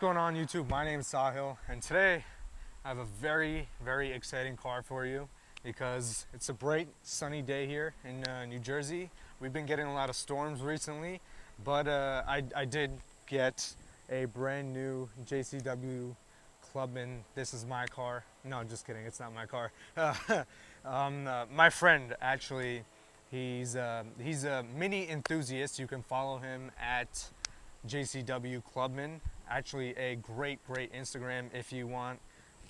going on YouTube? My name is Sahil, and today I have a very exciting car for you because it's a bright sunny day here in New Jersey. We've been getting a lot of storms recently, but I did get a brand new JCW Clubman. This is my car. No, just kidding, it's not my car. My friend actually, he's a mini enthusiast. You can follow him at JCW Clubman. Actually a great Instagram if you want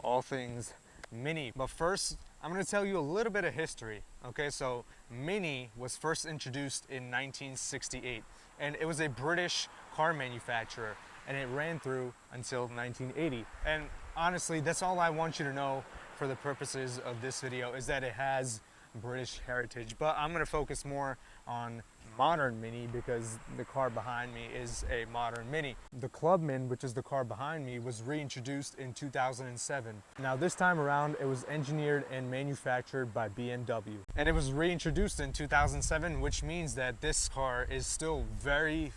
all things mini. But first, I'm going to tell you a little bit of history. Okay, so Mini was first introduced in 1968, and it was a British car manufacturer, and it ran through until 1980. And honestly, that's all I want you to know for the purposes of this video, is that it has British heritage. But I'm going to focus more on modern Mini because the car behind me is a modern Mini. The Clubman, which is the car behind me, was reintroduced in 2007. Now this time around, it was engineered and manufactured by BMW, and it was reintroduced in 2007, which means that this car is still very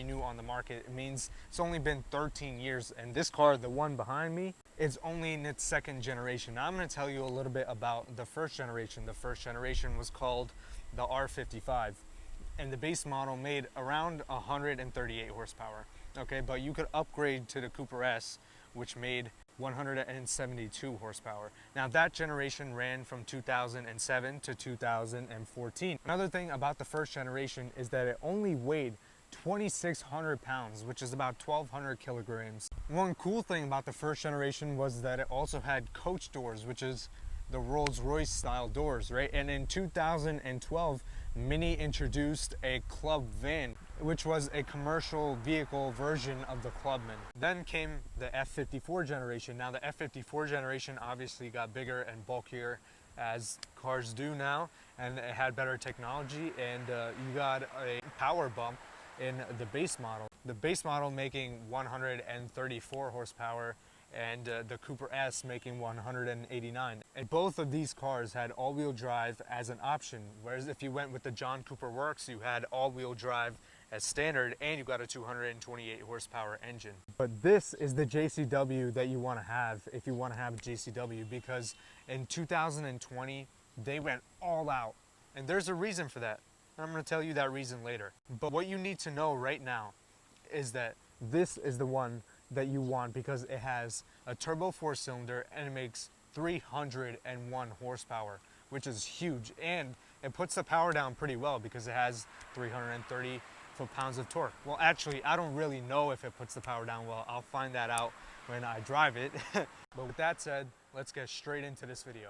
new on the market. It means it's only been 13 years, and this car, the one behind me, is only in its second generation. Now I'm going to tell you a little bit about the first generation. The first generation was called the R55, and the base model made around 138 horsepower. Okay, but you could upgrade to the Cooper S, which made 172 horsepower. Now that generation ran from 2007 to 2014. Another thing about the first generation is that it only weighed 2,600 pounds, which is about 1,200 kilograms. One cool thing about the first generation was that it also had coach doors, which is the Rolls-Royce style doors, right? And in 2012, Mini introduced a club van, which was a commercial vehicle version of the Clubman. Then came the F54 generation. Now the F54 generation obviously got bigger and bulkier, as cars do now, and it had better technology, and you got a power bump in the base model. The base model making 134 horsepower, and the Cooper S making 189. And both of these cars had all-wheel drive as an option, whereas if you went with the John Cooper Works, you had all-wheel drive as standard, and you got a 228 horsepower engine. But this is the JCW that you want to have if you want to have a JCW, because in 2020 they went all out, and there's a reason for that. I'm going to tell you that reason later. But what you need to know right now is that this is the one that you want, because it has a turbo 4-cylinder and it makes 301 horsepower, which is huge, and it puts the power down pretty well because it has 330 foot-pounds of torque. Well, actually, I don't really know if it puts the power down well. I'll find that out when I drive it. But with that said, let's get straight into this video.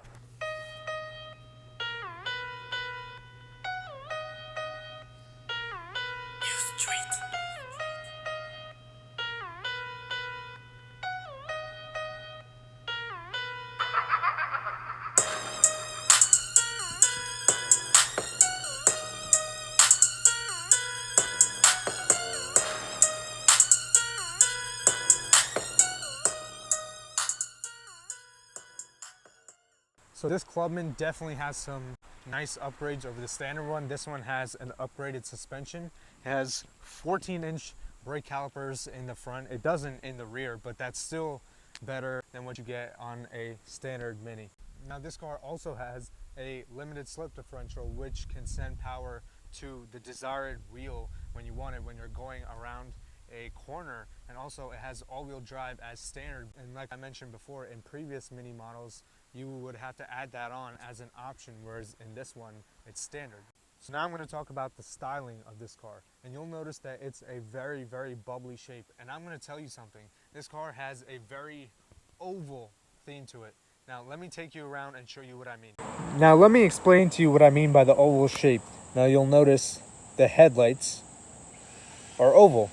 So this Clubman definitely has some nice upgrades over the standard one. This one has an upgraded suspension. It has 14-inch brake calipers in the front. It doesn't in the rear, but that's still better than what you get on a standard Mini. Now this car also has a limited slip differential, which can send power to the desired wheel when you want it, when you're going around a corner. And also it has all-wheel drive as standard, and like I mentioned before, in previous Mini models you would have to add that on as an option, whereas in this one it's standard. So now I'm going to talk about the styling of this car, and you'll notice that it's a very bubbly shape. And I'm going to tell you something, this car has a very oval theme to it. Now let me take you around and show you what I mean. Now let me explain to you what I mean by the oval shape. Now you'll notice the headlights are oval.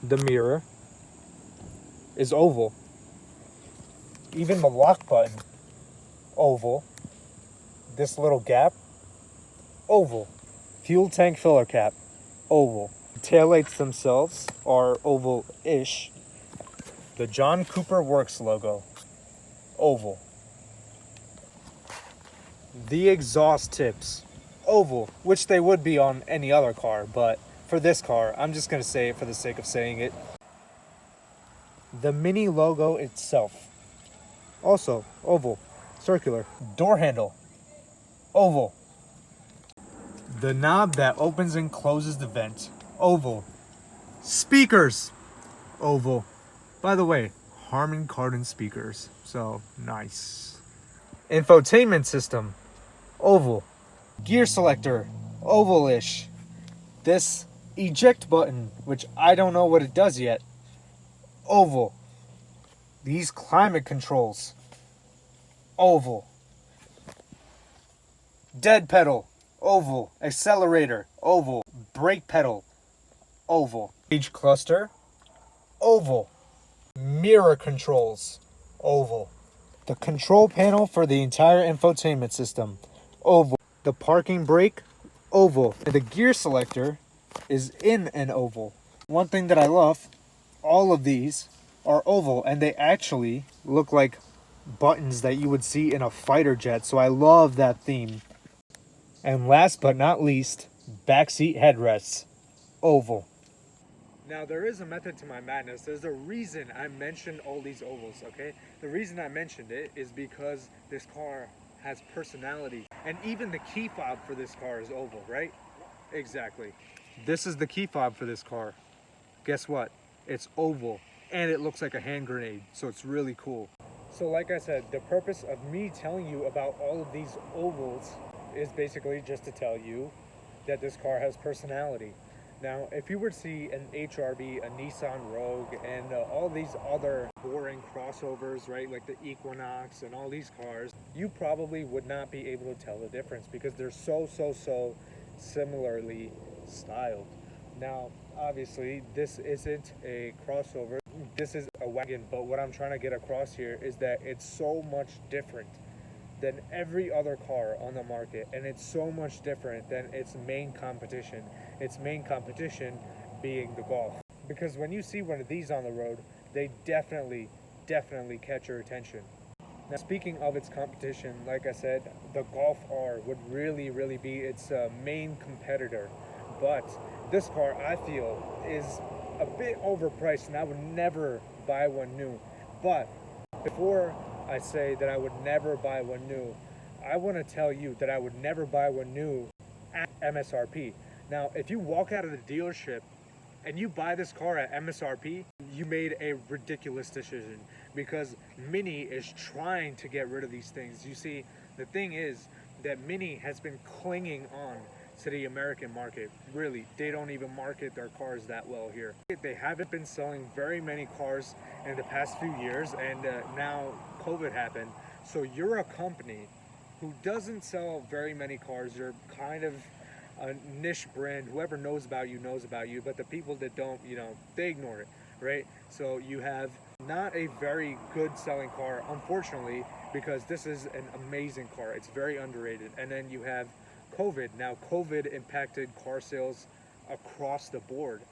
The mirror is oval. Even the lock button, oval. This little gap, oval. Fuel tank filler cap, oval. The taillights themselves are oval-ish. The John Cooper Works logo, oval. The exhaust tips, oval, which they would be on any other car, but for this car, I'm just going to say it for the sake of saying it. The Mini logo itself. Also, oval, circular. Door handle, oval. The knob that opens and closes the vent, oval. Speakers, oval. By the way, Harman Kardon speakers, so nice. Infotainment system, oval. Gear selector, ovalish. This eject button, which I don't know what it does yet, oval. These climate controls, oval. Dead pedal, oval. Accelerator, oval. Brake pedal, oval. Gauge cluster, oval. Mirror controls, oval. The control panel for the entire infotainment system, oval. The parking brake, oval. And the gear selector is in an oval. One thing that I love, all of these are oval and they actually look like buttons that you would see in a fighter jet. So I love that theme. And last but not least, backseat headrests, oval. Now there is a method to my madness. There's a reason I mentioned all these ovals, okay? The reason I mentioned it is because this car has personality. And even the key fob for this car is oval, right? Exactly. This is the key fob for this car. Guess what? It's oval and it looks like a hand grenade, so it's really cool. So like I said, the purpose of me telling you about all of these ovals is basically just to tell you that this car has personality. Now, if you were to see an HRV, a Nissan Rogue, and all these other boring crossovers, right, like the Equinox and all these cars, you probably would not be able to tell the difference because they're so similarly styled. Now, obviously, this isn't a crossover. This is a wagon, but what I'm trying to get across here is that it's so much different than every other car on the market, and it's so much different than its main competition. Its main competition being the Golf. Because when you see one of these on the road, they definitely catch your attention. Now, speaking of its competition, like I said, the Golf R would really be its main competitor. But this car, I feel, is a bit overpriced, and I would never buy one new. But before I say that I would never buy one new, I want to tell you that I would never buy one new at MSRP. Now, if you walk out of the dealership and you buy this car at MSRP, you made a ridiculous decision because Mini is trying to get rid of these things. You see, the thing is that Mini has been clinging on to the American market. Really, they don't even market their cars that well here. They haven't been selling very many cars in the past few years, and now COVID happened. So you're a company who doesn't sell very many cars. You're kind of a niche brand. Whoever knows about you, but the people that don't, they ignore it, right? So you have not a very good selling car, unfortunately, because this is an amazing car. It's very underrated. And then you have COVID. Now, COVID impacted car sales across the board.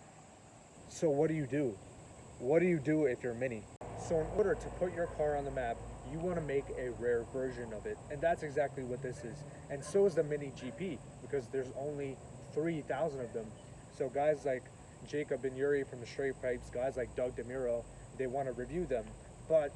So what do you do? What do you do if you're Mini? So in order to put your car on the map, you want to make a rare version of it. And that's exactly what this is. And so is the Mini GP, because there's only 3,000 of them. So guys like Jacob and Yuri from the Straight Pipes, guys like Doug DeMuro, they want to review them. But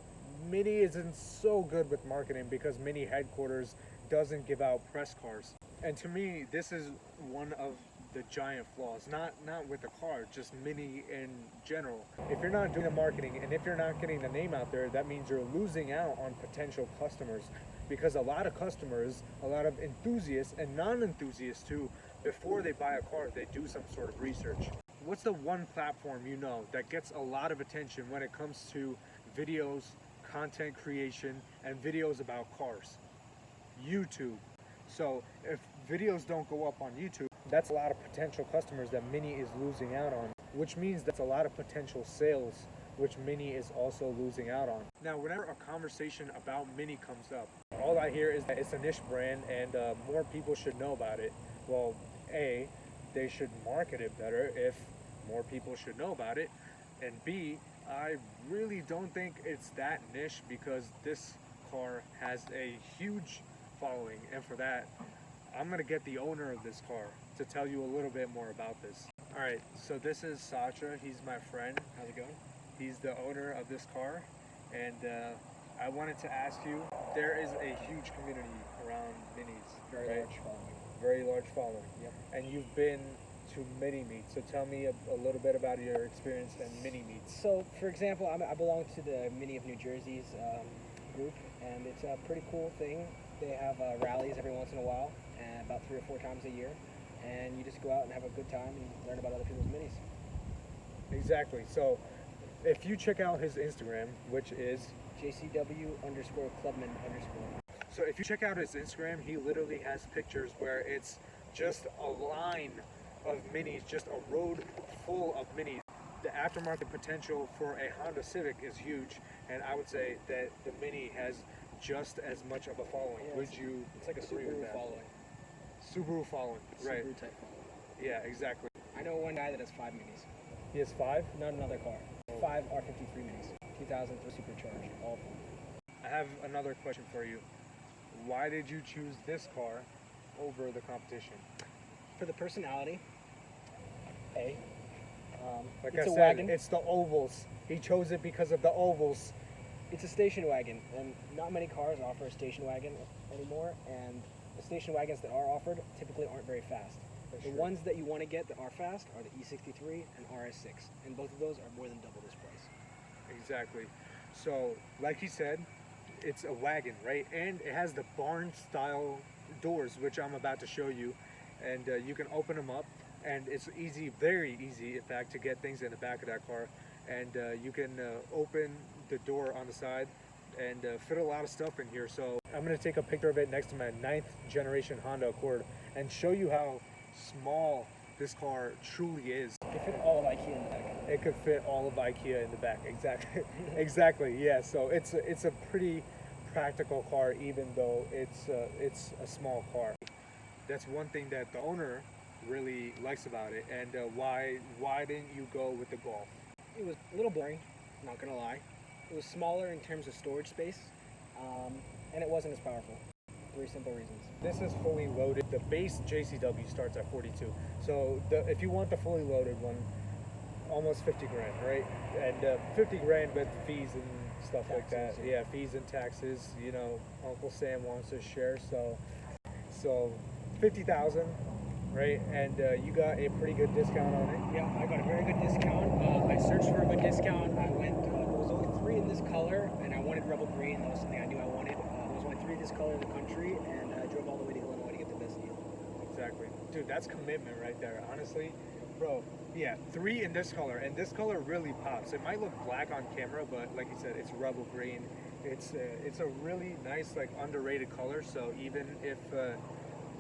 Mini isn't so good with marketing because Mini headquarters doesn't give out press cars. And to me, this is one of the giant flaws, not with the car, just Mini in general. If you're not doing the marketing and if you're not getting the name out there, that means you're losing out on potential customers, because a lot of customers, a lot of enthusiasts and non-enthusiasts too, before they buy a car, they do some sort of research. What's the one platform that gets a lot of attention when it comes to videos, content creation, and videos about cars? YouTube. So if videos don't go up on YouTube, that's a lot of potential customers that Mini is losing out on, which means that's a lot of potential sales, which Mini is also losing out on. Now, whenever a conversation about Mini comes up, all I hear is that it's a niche brand and more people should know about it. Well, A, they should market it better if more people should know about it. And B, I really don't think it's that niche because this car has a huge following, and for that I'm gonna get the owner of this car to tell you a little bit more about this. All right, so this is Sacha. He's my friend. How's it going? He's the owner of this car, and I wanted to ask you, there is a huge community around minis. Very right? large following. Very large following. Yep. And you've been to mini meets, so tell me a little bit about your experience in mini meets. So, for example, I belong to the Mini of New Jersey's group, and it's a pretty cool thing. They have rallies every once in a while, and about 3 or 4 times a year, and you just go out and have a good time and learn about other people's minis. Exactly. So if you check out his Instagram, which is JCW_Clubman_. so if you check out his Instagram, he literally has pictures where it's just a line of minis, just a road full of minis. The aftermarket potential for a Honda Civic is huge, and I would say that the Mini has just as much of a following. Yeah, Would you It's like a agree with Subaru that? following. Subaru following, right? Subaru type following. Yeah, exactly. I know one guy that has 5 minis. He has 5? Not another car. 5 R53 minis. 2003 supercharged. All of them. I have another question for you. Why did you choose this car over the competition? For the personality, A. Like It's I a said, wagon. it's the ovals. He chose it because of the ovals. It's a station wagon, and not many cars offer a station wagon anymore, and the station wagons that are offered typically aren't very fast. That's The true. ones that you want to get that are fast are the E63 and RS6, and both of those are more than double this price. Exactly. So, like he said, it's a wagon, right? And it has the barn style doors, which I'm about to show you. And you can open them up, and it's easy, very easy, in fact, to get things in the back of that car. And you can open the door on the side and fit a lot of stuff in here. So I'm going to take a picture of it next to my 9th generation Honda Accord and show you how small this car truly is. You can fit all of IKEA in the back. It could fit all of IKEA in the back. Exactly. Exactly. Yeah. So it's a pretty practical car, even though it's a small car. That's one thing that the owner really likes about it. And why didn't you go with the Golf? It was a little boring, not gonna lie. It was smaller in terms of storage space, and it wasn't as powerful. 3 simple reasons. This is fully loaded. The base JCW starts at 42. So if you want the fully loaded one, almost 50 grand, right? And 50 grand with fees and stuff like that. Taxes, Yeah, fees and taxes. You know, Uncle Sam wants his share, so 50,000, right? And you got a pretty good discount on it. Yeah, I got a very good discount. I searched for a good discount. I went, there was only 3 in this color, and I wanted rebel green. That was something I knew I wanted. There was only 3 of this color in the country, and I drove all the way to Illinois to get the best deal. Exactly. Dude, that's commitment right there, honestly. Bro, yeah, 3 in this color, and this color really pops. It might look black on camera, but like you said, it's rebel green. It's a really nice, like, underrated color, so even if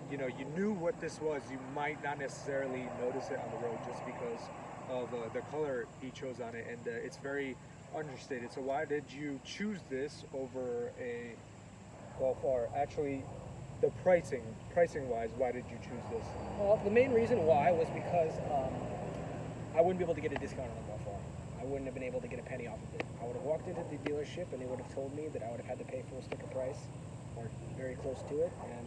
you know, you knew what this was, you might not necessarily notice it on the road just because of the color he chose on it, and it's very understated. So why did you choose this over a Golf R? Actually, the pricing wise, why did you choose this? Well, the main reason why was because I wouldn't be able to get a discount on the Golf R. I wouldn't have been able to get a penny off of it. I would have walked into the dealership and they would have told me that I would have had to pay full sticker price or very close to it, and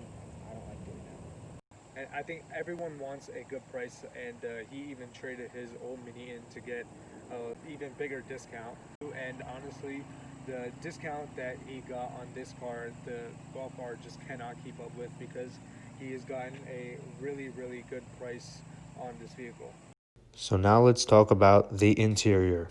I don't like doing that. And I think everyone wants a good price, and he even traded his old Mini in to get an even bigger discount. And honestly, the discount that he got on this car, the Golf R just cannot keep up with, because he has gotten a really, really good price on this vehicle. So now let's talk about the interior.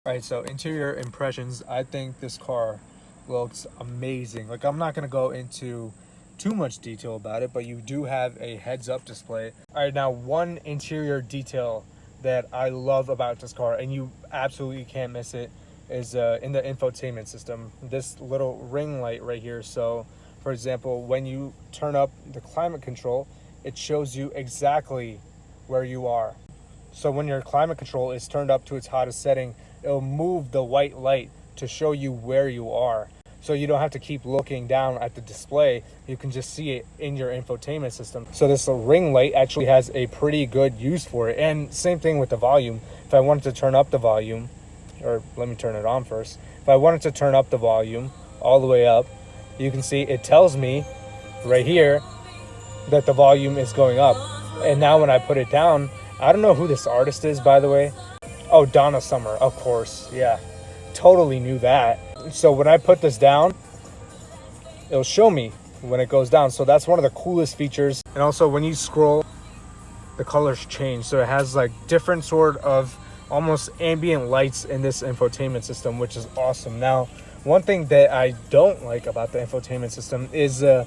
Alright, so interior impressions. I think this car looks amazing. Like, I'm not going to go into too much detail about it, but you do have a heads-up display. Alright, now one interior detail that I love about this car, and you absolutely can't miss it, is in the infotainment system. This little ring light right here. So, for example, when you turn up the climate control, it shows you exactly where you are. So when your climate control is turned up to its hottest setting, it'll move the white light to show you where you are. so you don't have to keep looking down at the display. You can just see it in your infotainment system. So this ring light actually has a pretty good use for it. And same thing with the volume. If I wanted to turn up the volume, or let me turn it on first. If I wanted to turn up the volume all the way up, you can see it tells me right here that the volume is going up. And now when I put it down, I don't know who this artist is, by the way. Oh, Donna Summer, of course. Yeah, totally knew that. So when I put this down, it'll show me when it goes down. So that's one of the coolest features. And also when you scroll, the colors change. So it has like different sort of almost ambient lights in this infotainment system, which is awesome. Now, one thing that I don't like about the infotainment system is the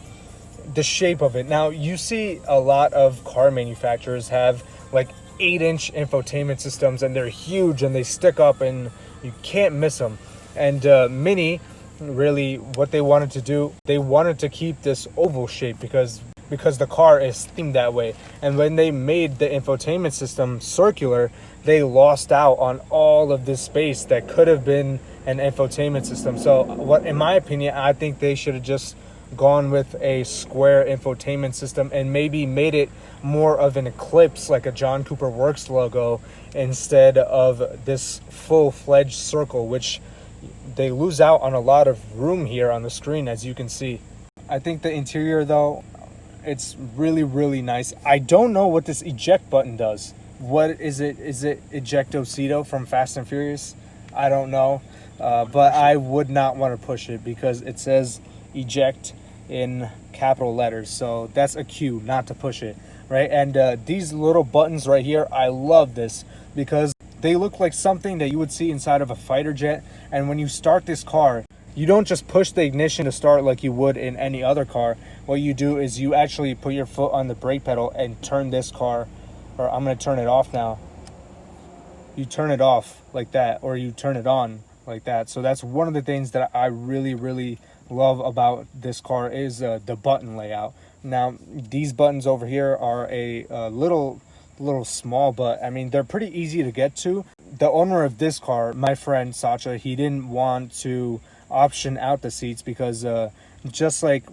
shape of it. Now, you see a lot of car manufacturers have like 8-inch infotainment systems, and they're huge and they stick up and you can't miss them. And Mini, really what they wanted to do, they wanted to keep this oval shape because the car is themed that way. And when they made the infotainment system circular, they lost out on all of this space that could have been an infotainment system. So what, in my opinion, I think they should have just gone with a square infotainment system and maybe made it more of an eclipse, like a John Cooper Works logo, instead of this full-fledged circle, which they lose out on a lot of room here on the screen, as you can see. I think the interior, though, it's really, really nice. I don't know what this eject button does. What is it? Is it Ejectocito from Fast and Furious? I don't know. But I would not want to push it because it says eject in capital letters. So that's a cue not to push it, right? And these little buttons right here, I love this because they look like something that you would see inside of a fighter jet. And when you start this car, you don't just push the ignition to start like you would in any other car. What you do is you actually put your foot on the brake pedal and turn this car, or I'm going to turn it off now. You turn it off like that, or you turn it on like that. So that's one of the things that I really, really love about this car is the button layout. Now, these buttons over here are a little small, but I mean, they're pretty easy to get to. The owner of this car, my friend Sacha, he didn't want to option out the seats because just like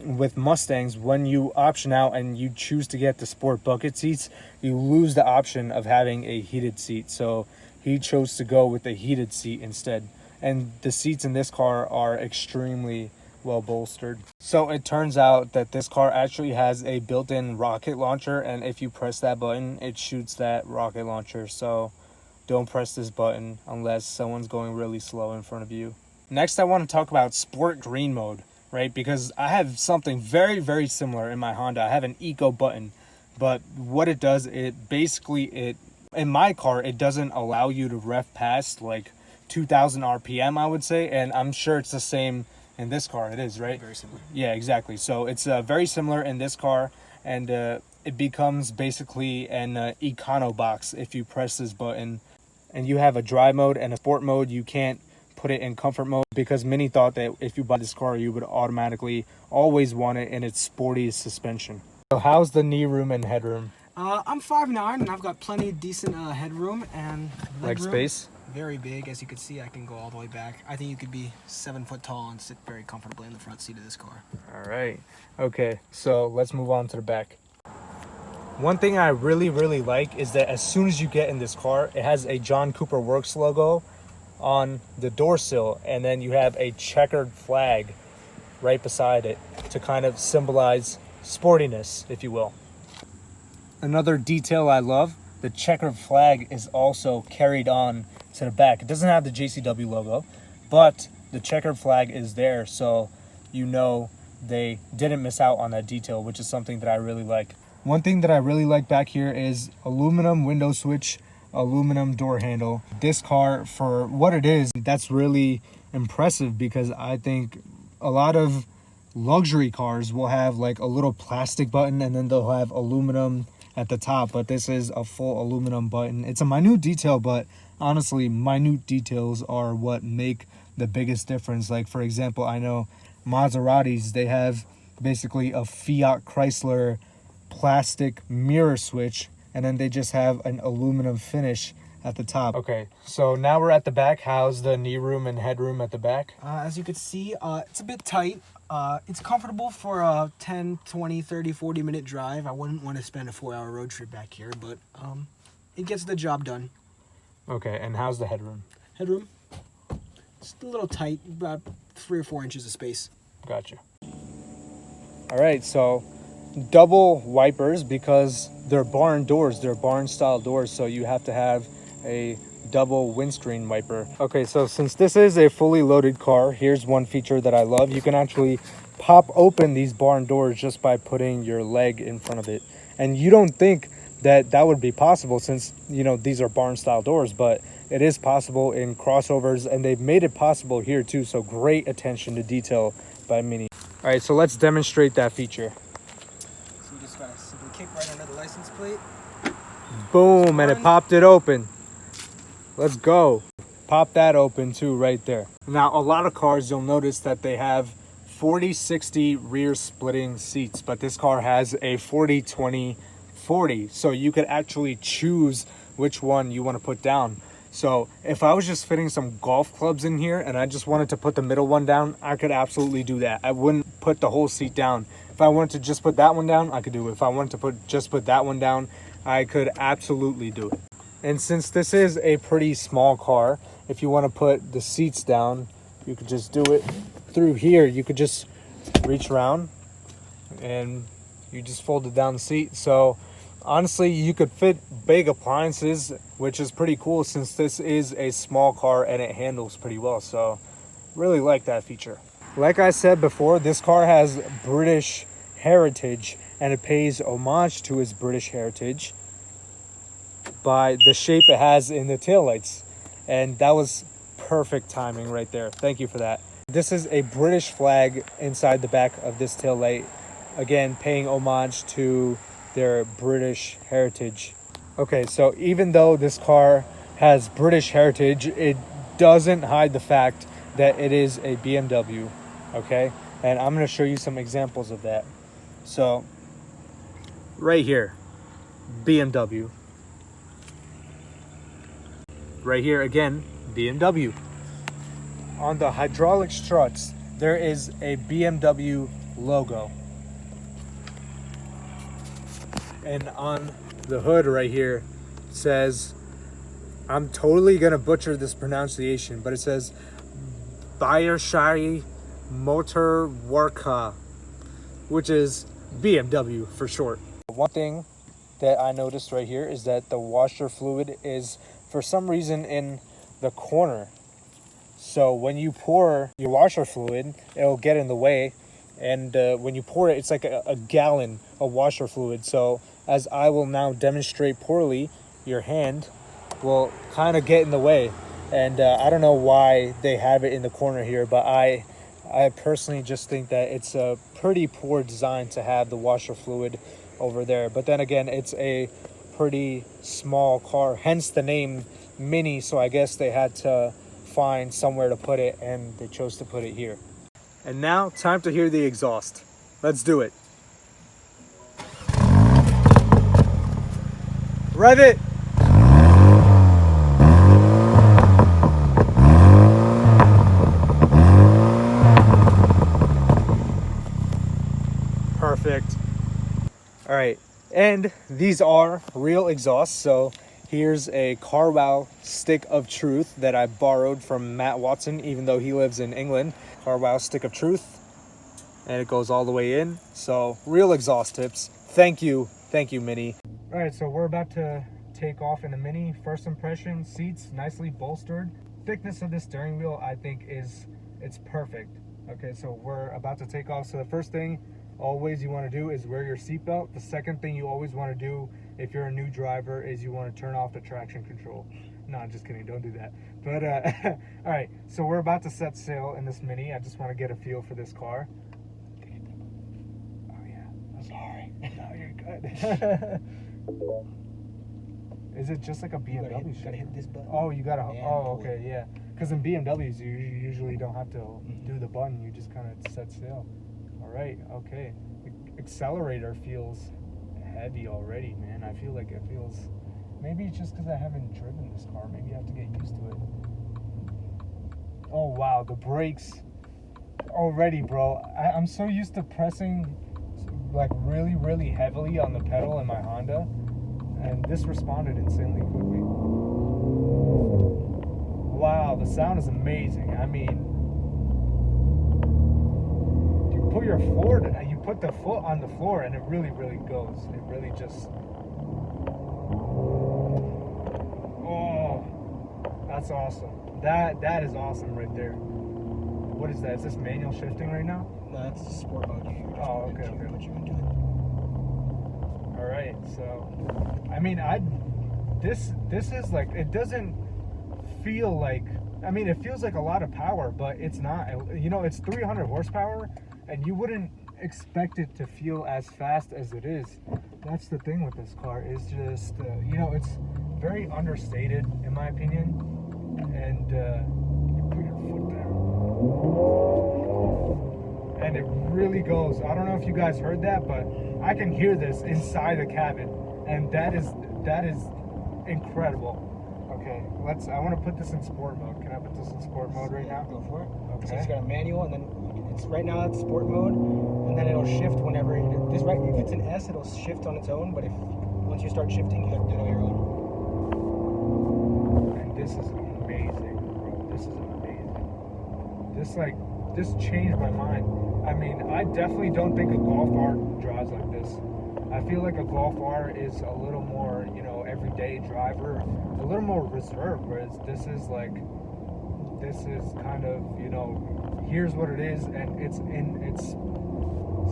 with Mustangs, when you option out and you choose to get the sport bucket seats, you lose the option of having a heated seat. So he chose to go with a heated seat instead. And the seats in this car are extremely well bolstered. So it turns out that this car actually has a built-in rocket launcher, and if you press that button, it shoots that rocket launcher. So don't press this button unless someone's going really slow in front of you. Next, I want to talk about Sport Green Mode, right? Because I have something very, very similar in my Honda. I have an Eco button, but what it does, it basically, in my car, it doesn't allow you to rev past like 2,000 RPM, I would say, and I'm sure it's the same in this car. It is, right? Very similar. Yeah, exactly. So it's very similar in this car, and it becomes basically an Econo box if you press this button. And you have a drive mode and a sport mode. You can't put it in comfort mode because Mini thought that if you buy this car, you would automatically always want it in its sporty suspension. So how's the knee room and headroom? I'm 5'9", and I've got plenty decent headroom and Like legroom. space? Very big. As you can see, I can go all the way back. I think you could be 7 foot tall and sit very comfortably in the front seat of this car. All right. Okay, so let's move on to the back. One thing I really, really like is that as soon as you get in this car, it has a John Cooper Works logo on the door sill, and then you have a checkered flag right beside it to kind of symbolize sportiness, if you will. Another detail I love, the checkered flag is also carried on to the back. It doesn't have the JCW logo, but the checkered flag is there, so you know they didn't miss out on that detail, which is something that I really like. One thing that I really like back here is aluminum window switch, aluminum door handle. This car, for what it is, that's really impressive because I think a lot of luxury cars will have like a little plastic button and then they'll have aluminum at the top, but this is a full aluminum button. It's a minute detail, but honestly, minute details are what make the biggest difference. Like, for example, I know Maseratis, they have basically a Fiat Chrysler plastic mirror switch, and then they just have an aluminum finish at the top. Okay, so now we're at the back. How's the knee room and headroom at the back? As you can see, it's a bit tight. It's comfortable for a 10, 20, 30, 40-minute drive. I wouldn't want to spend a 4-hour road trip back here, but it gets the job done. Okay, and how's the headroom? Headroom, it's a little tight, about 3 or 4 inches of space. Gotcha. All right, so double wipers because they're barn doors. They're barn style doors, so you have to have a double windscreen wiper. Okay, so since this is a fully loaded car, here's one feature that I love. You can actually pop open these barn doors just by putting your leg in front of it. And you don't think that that would be possible since, you know, these are barn style doors, but it is possible in crossovers, and they've made it possible here too. So great attention to detail by Mini. All right, so let's demonstrate that feature. So you just gotta simply kick right under the license plate. Boom, and it popped it open. Let's go. Pop that open too right there. Now, a lot of cars, you'll notice that they have 40-60 rear splitting seats, but this car has a 40-20-40. So you could actually choose which one you want to put down. So if I was just fitting some golf clubs in here and I just wanted to put the middle one down, I could absolutely do that. I wouldn't put the whole seat down. If I wanted to just put that one down, I could do it. If I wanted to just put that one down, I could absolutely do it. And since this is a pretty small car, if you want to put the seats down, you could just do it through here. You could just reach around and you just fold it down the seat. So honestly, you could fit big appliances, which is pretty cool since this is a small car and it handles pretty well. So really like that feature. Like I said before, this car has British heritage and it pays homage to its British heritage by the shape it has in the taillights. And that was perfect timing right there. Thank you for that. This is a British flag inside the back of this taillight. Again, paying homage to their British heritage. Okay, so even though this car has British heritage, it doesn't hide the fact that it is a BMW, okay? And I'm gonna show you some examples of that. So, right here, BMW. Right here again, BMW. On the hydraulic struts, there is a BMW logo. And on the hood right here says, I'm totally gonna butcher this pronunciation, but it says Bayerische Motorwerke, which is BMW for short. One thing that I noticed right here is that the washer fluid is for some reason in the corner. So when you pour your washer fluid, it'll get in the way. And when you pour it, it's like a gallon of washer fluid. So as I will now demonstrate poorly, your hand will kind of get in the way. And I don't know why they have it in the corner here, but I personally just think that it's a pretty poor design to have the washer fluid over there. But then again, it's a pretty small car, hence the name Mini. So I guess they had to find somewhere to put it and they chose to put it here. And now, time to hear the exhaust. Let's do it. Rev it! Perfect. All right, and these are real exhausts. So here's a Carwow stick of truth that I borrowed from Matt Watson, even though he lives in England. Carwow stick of truth, and it goes all the way in. So real exhaust tips. Thank you, Mini. All right, so we're about to take off in the Mini. First impression, seats nicely bolstered. Thickness of the steering wheel, I think it's perfect. Okay, so we're about to take off. So the first thing always you want to do is wear your seatbelt. The second thing you always want to do if you're a new driver is you want to turn off the traction control. No, I'm just kidding, don't do that. But all right, so we're about to set sail in this Mini. I just want to get a feel for this car. Oh yeah, I'm sorry. No, you're good. Is it just like a BMW? You gotta hit this button. Oh, you gotta. Oh, okay, yeah. Because in BMWs, you usually don't have to do the button. You just kind of set sail. All right. Okay. The accelerator feels heavy already, man. I feel like it feels Maybe it's just because I haven't driven this car. Maybe I have to get used to it. Oh wow, the brakes already, bro. I'm so used to pressing like really, really heavily on the pedal in my Honda, and this responded insanely quickly. Wow, the sound is amazing. I mean, you put the foot on the floor, and it really, really goes. It really just. Oh, that's awesome. That is awesome right there. What is that? Is this manual shifting right now? No, that's sport mode. Okay. Put you into it. All right. So, I mean, this is like, it doesn't feel like, I mean, it feels like a lot of power, but it's not. You know, it's 300 horsepower, and you wouldn't expect it to feel as fast as it is. That's the thing with this car, is just, you know, it's very understated in my opinion, and you put your foot there, and it really goes. I don't know if you guys heard that, but I can hear this inside the cabin, and that is incredible. Okay, I want to put this in sport mode. Can I put this in sport mode right now? Go for it. Okay. So it's got a manual, and then it's right now it's sport mode, and then it'll shift whenever if it's an S, it'll shift on its own. But once you start shifting, you have to do it on your own. And this is amazing, bro. This is amazing. This changed my mind. I mean, I definitely don't think a Golf R drives like this. I feel like a Golf R is a little more, you know, everyday driver, a little more reserved, whereas this is kind of, you know, here's what it is, and it's in its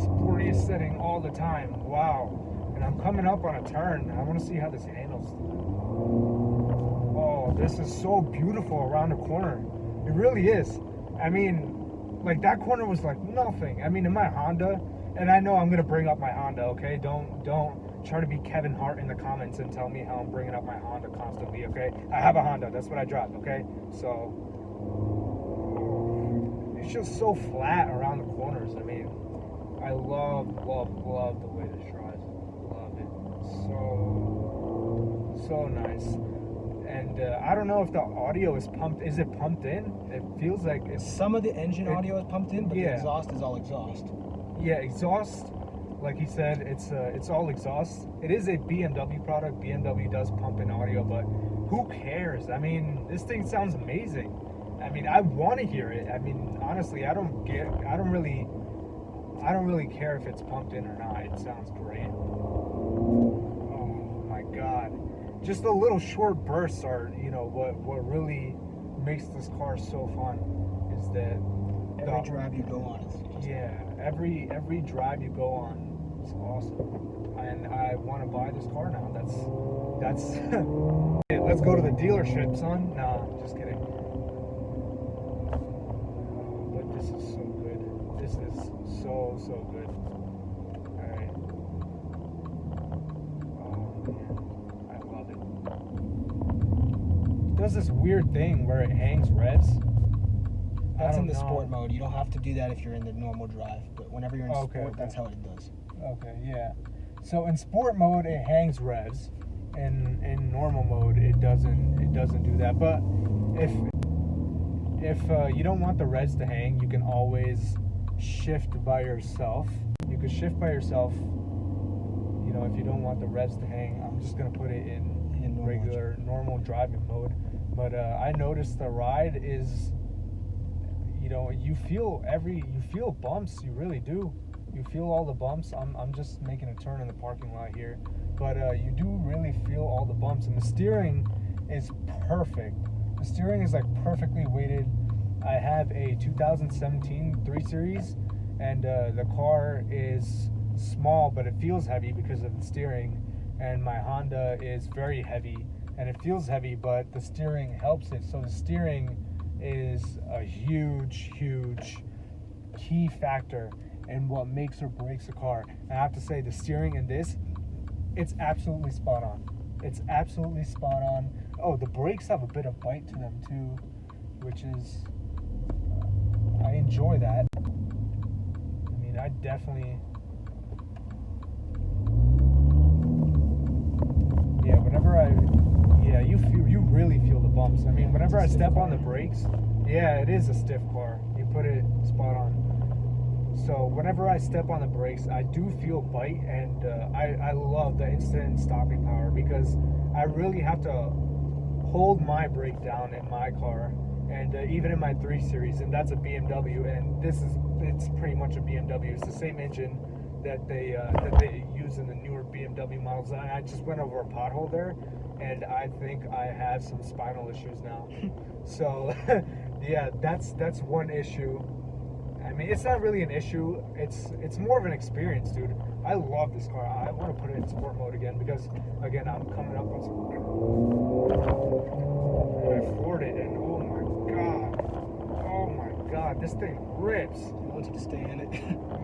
sportiest setting all the time. Wow. And I'm coming up on a turn. I want to see how this handles. Oh, this is so beautiful around the corner. It really is. I mean, like, that corner was like nothing. I mean, in my Honda, and I know I'm going to bring up my Honda, okay? Don't try to be Kevin Hart in the comments and tell me how I'm bringing up my Honda constantly, okay? I have a Honda. That's what I drive, okay? So, it's just so flat around the corners. I mean, I love the way this drives. Love it. So nice. And I don't know if the audio is pumped. Is it pumped in? It feels like it's... Some of the engine audio is pumped in, but yeah. the exhaust is all exhaust. Yeah, exhaust, like he said, it's all exhaust. It is a BMW product. BMW does pump in audio, but who cares? I mean, this thing sounds amazing. I mean, I want to hear it. I mean, honestly, I don't really care if it's pumped in or not. It sounds great. Oh my God. Just the little short bursts are, you know, what really makes this car so fun, is that every drive you go on is every drive you go on is awesome, and I want to buy this car now. That's let's go to the dealership, son. Nah, just kidding. But this is so good. This is so good. All right. Oh man, I love it. It does this weird thing where it hangs revs. That's in the sport mode. You don't have to do that if you're in the normal drive. But whenever you're in sport, that's how it does. Okay, yeah. So in sport mode, it hangs revs. In normal mode, it doesn't do that. But if you don't want the revs to hang, you can always shift by yourself. You could shift by yourself. You know, if you don't want the revs to hang, I'm just gonna put it in regular normal driving mode. But I noticed the ride is, you know, you feel bumps. You really do. You feel all the bumps. I'm just making a turn in the parking lot here, but you do really feel all the bumps, and the steering is perfect. The steering is like perfectly weighted. I have a 2017 3 Series, and the car is small, but it feels heavy because of the steering, and my Honda is very heavy, and it feels heavy, but the steering helps it. So the steering is a huge key factor in what makes or breaks a car. And I have to say, the steering in this, it's absolutely spot on. It's absolutely spot on. Oh, the brakes have a bit of bite to them too, which is, I enjoy that. I mean, I definitely, yeah, whenever I really feel the bumps. I mean, whenever I It's a stiff step on car. the brakes, yeah, it is a stiff car. You put it spot on. So whenever I step on the brakes, I do feel bite, and I love the instant stopping power because I really have to hold my brake down in my car, and even in my 3 Series, and that's a BMW, and it's pretty much a BMW. It's the same engine that they use in the newer BMW models. And I just went over a pothole there, and I think I have some spinal issues now. So yeah, that's one issue. I mean, it's not really an issue. It's more of an experience, dude. I love this car. I want to put it in sport mode again because, again, I'm coming up on some. I floored it, and oh my god, this thing rips. I want you to stay in it.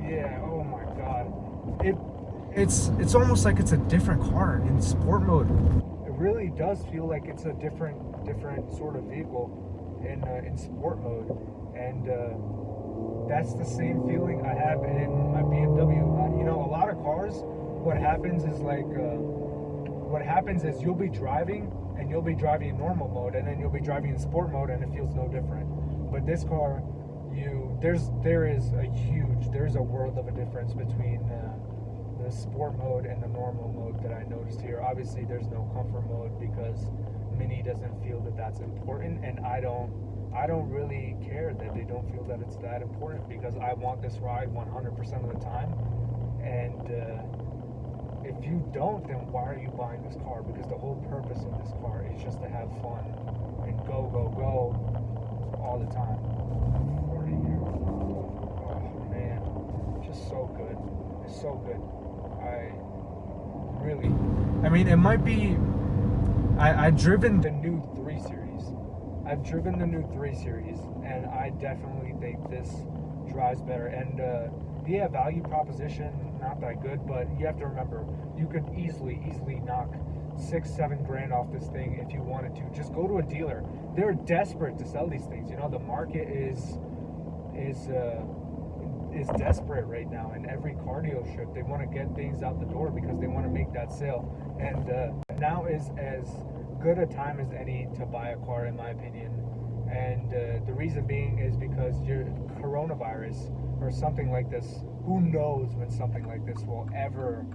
Yeah. Oh my god. It's almost like it's a different car in sport mode. It really does feel like it's a different sort of vehicle in sport mode, and that's the same feeling I have in my BMW. You know, a lot of cars, what happens is you'll be driving and you'll be driving in normal mode, and then you'll be driving in sport mode, and it feels no different. But this car, there's a world of a difference between the sport mode and the normal mode that I noticed here. Obviously, there's no comfort mode because Mini doesn't feel that that's important, and I don't really care that they don't feel that it's that important because I want this ride 100% of the time. And if you don't, then why are you buying this car? Because the whole purpose of this car is just to have fun and go all the time. 40 here. Oh man, just so good. It's so good. I mean, it might be. I've driven the new 3 Series. I've driven the new 3 Series, and I definitely think this drives better. And yeah, value proposition, not that good, but you have to remember, you could easily knock 6-7 grand off this thing if you wanted to. Just go to a dealer. They're desperate to sell these things. You know, the market is desperate right now, and every car dealership, they want to get things out the door because they want to make that sale. And now is as good a time as any to buy a car, in my opinion. And the reason being is because your coronavirus or something like this, who knows when something like this will ever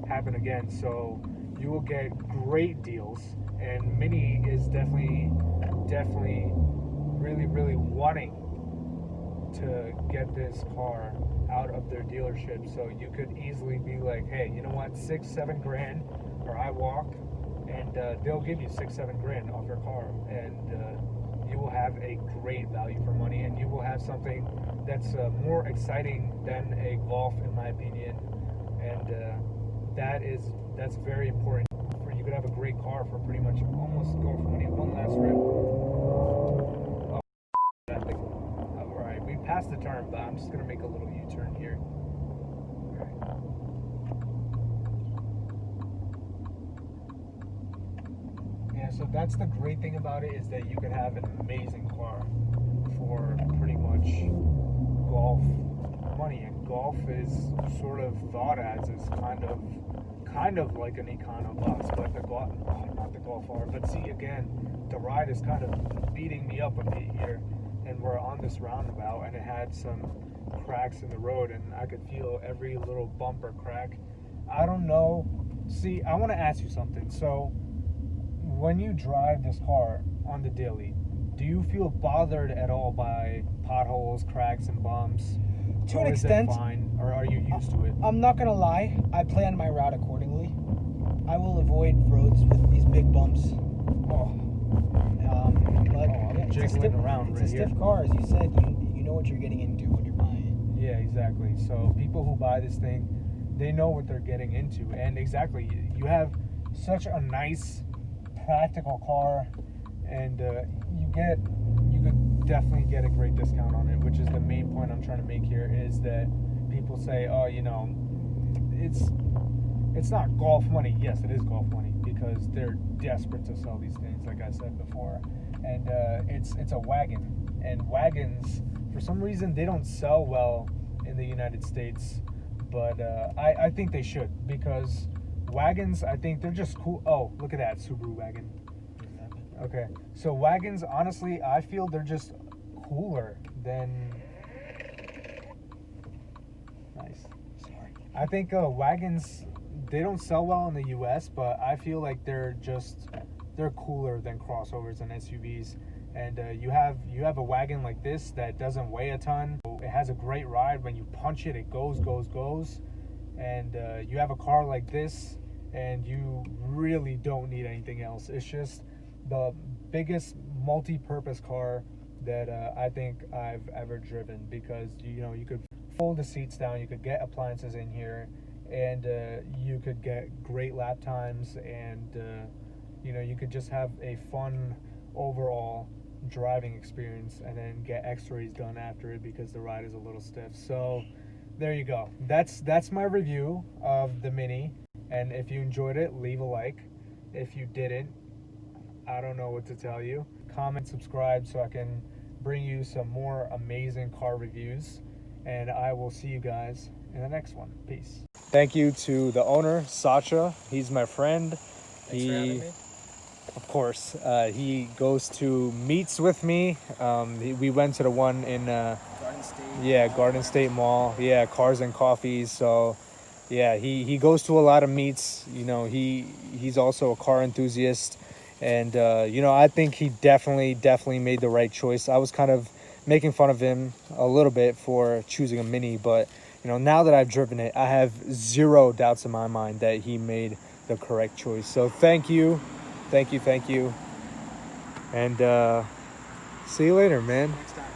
happen again. So you will get great deals, and Mini is definitely really wanting to get this car out of their dealership. So you could easily be like, hey, you know what, 6-7 grand, or I walk, and they'll give you 6-7 grand off your car, and you will have a great value for money, and you will have something that's more exciting than a Golf, in my opinion. And that's very important. For you could have a great car for pretty much almost Golf money. One last rip. Oh, that thing. All right, we passed the turn, but I'm just gonna make a little U-turn here. All right. Yeah, so that's the great thing about it, is that you could have an amazing car for pretty much Golf money. And Golf is sort of thought as kind of like an econo bus, but not the Golf R. But see, again, the ride is kind of beating me up a bit here, and we're on this roundabout, and it had some cracks in the road, and I could feel every little bumper crack. I don't know. See, I want to ask you something. So, when you drive this car on the daily, do you feel bothered at all by potholes, cracks, and bumps? To an extent. Is it fine, or are you used to it? I'm not gonna lie, I plan my route accordingly. I will avoid roads with these big bumps. But I'm jiggling around it's right a here. stiff car, as you said. You know what you're getting into when you're buying it. Yeah, exactly. So people who buy this thing, they know what they're getting into. And exactly, you have such a nice, practical car, and you could definitely get a great discount on it, which is the main point I'm trying to make here, is that people say, oh, you know, it's not Golf money. Yes, it is Golf money, because they're desperate to sell these things, like I said before. And it's a wagon, and wagons, for some reason, they don't sell well in the United States, but I think they should, because wagons, I think they're just cool. Oh, look at that Subaru wagon. Okay, so wagons, honestly, I feel they're just cooler than. Nice. Sorry. I think wagons, they don't sell well in the U.S., but I feel like they're cooler than crossovers and SUVs. And you have a wagon like this that doesn't weigh a ton. It has a great ride. When you punch it, it goes. And you have a car like this, and you really don't need anything else. It's just the biggest multi-purpose car that I think I've ever driven, because you could fold the seats down, you could get appliances in here, and you could get great lap times, and you could just have a fun overall driving experience, and then get x-rays done after it because the ride is a little stiff. So there you go. That's my review of the Mini, and if you enjoyed it, leave a like. If you didn't, I don't know what to tell you. Comment, subscribe, so I can bring you some more amazing car reviews, and I will see you guys in the next one. Peace. Thank you to the owner, Sacha. He's my friend. Thanks for having me. Of course, he goes to meets with me. We went to the one in Garden State. yeah, Garden State Mall. Yeah, Cars and Coffees. So yeah, he goes to a lot of meets. He's also a car enthusiast, and I think he definitely made the right choice. I was kind of making fun of him a little bit for choosing a Mini, but now that I've driven it, I have zero doubts in my mind that he made the correct choice. So thank you, and see you later, man. Next time.